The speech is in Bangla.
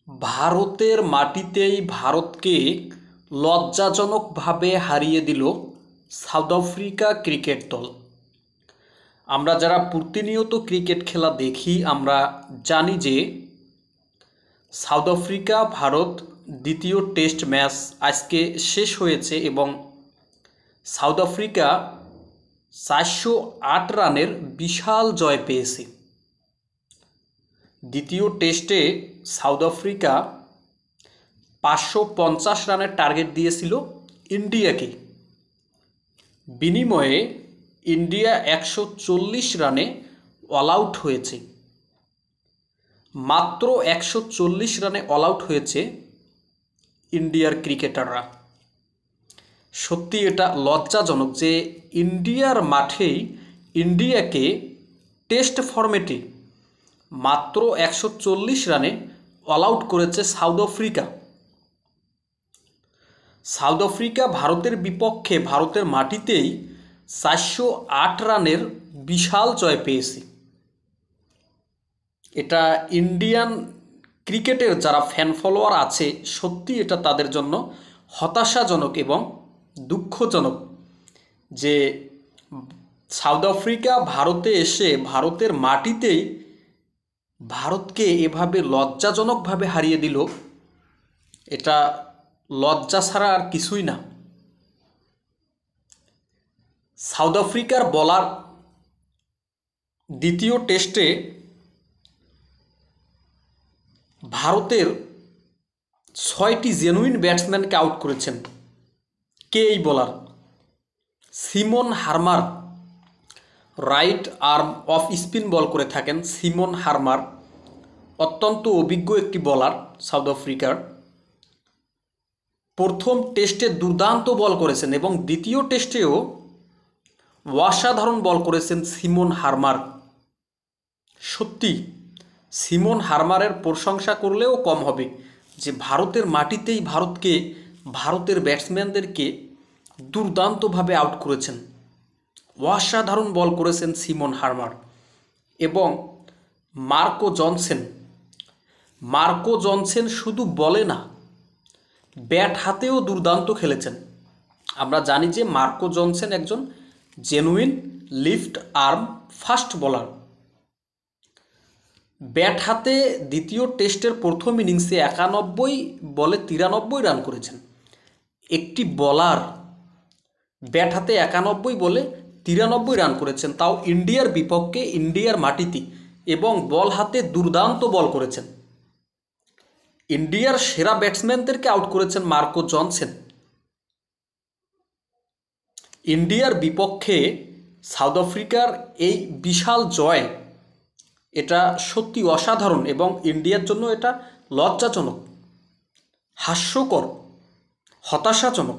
ভারতের মাটিতেই ভারতকে লজ্জাজনকভাবে হারিয়ে দিল সাউথ আফ্রিকা ক্রিকেট দল। আমরা যারা প্রতিনিয়ত ক্রিকেট খেলা দেখি আমরা জানি যে সাউথ আফ্রিকা ভারত দ্বিতীয় টেস্ট ম্যাচ আজকে শেষ হয়েছে এবং সাউথ আফ্রিকা 408 রানের বিশাল জয় পেয়েছে। দ্বিতীয় টেস্টে সাউথ আফ্রিকা 550 রানের টার্গেট দিয়েছিল ইন্ডিয়াকে, বিনিময়ে ইন্ডিয়া 140 রানে অল আউট হয়েছে। মাত্র 140 রানে অল আউট হয়েছে ইন্ডিয়ার ক্রিকেটাররা। সত্যি এটা লজ্জাজনক যে ইন্ডিয়ার মাঠেই ইন্ডিয়াকে টেস্ট ফরম্যাটে মাত্র 140 রানে অল আউট করেছে সাউথ আফ্রিকা। সাউথ আফ্রিকা ভারতের বিপক্ষে ভারতের মাটিতেই 408 রানের বিশাল জয় পেয়েছে। এটা ইন্ডিয়ান ক্রিকেটের যারা ফ্যান ফলোয়ার আছে সত্যি এটা তাদের জন্য হতাশাজনক এবং দুঃখজনক যে সাউথ আফ্রিকা ভারতে এসে ভারতের মাটিতেই ভারতকে এভাবে লজ্জাজনকভাবে হারিয়ে দিল। এটা লজ্জা ছাড়া আর কিছুই না। সাউথ আফ্রিকার বলার দ্বিতীয় টেস্টে ভারতের 6টি জেনুইন ব্যাটসম্যানকে আউট করেছেন। কে এই বলার? Simon Harmer right arm off spin bowl করে থাকেন। সিমন হারমার অত্যন্ত অভিজ্ঞ একটি বলার সাউথ আফ্রিকার। প্রথম টেস্টে দুর্দান্ত বল করেছেন এবং দ্বিতীয় টেস্টেও অসাধারণ বল করেছেন সিমন হারমার। সত্যি সিমন হারমারের প্রশংসা করলেও কম হবে যে ভারতের মাটিতেই ভারতের ব্যাটসম্যানদেরকে দুর্দান্তভাবে আউট করেছেন। অসাধারণ বল করেছেন সিমন হারমার। এবং মার্কো জনসেন শুধু বলে না, ব্যাট হাতেও দুর্দান্ত খেলেছেন। আমরা জানি যে মার্কো জনসেন একজন genuine lift arm fast bowler. Bat হাতে দ্বিতীয় টেস্টের প্রথম ইনিংসে 91 বলে 93 রান করেছেন। একটি বলার ব্যাট হাতে 91 বলে 93 রান করেছেন, তাও ইন্ডিয়ার বিপক্ষে ইন্ডিয়ার মাটিতে, এবং বল হাতে দুর্দান্ত বল করেছেন। ইন্ডিয়ার সেরা ব্যাটসম্যানদেরকে আউট করেছেন মার্কো জনসেন। ইন্ডিয়ার বিপক্ষে সাউথ আফ্রিকার এই বিশাল জয় এটা সত্যি অসাধারণ এবং ইন্ডিয়ার জন্য এটা লজ্জাজনক, হাস্যকর, হতাশাজনক।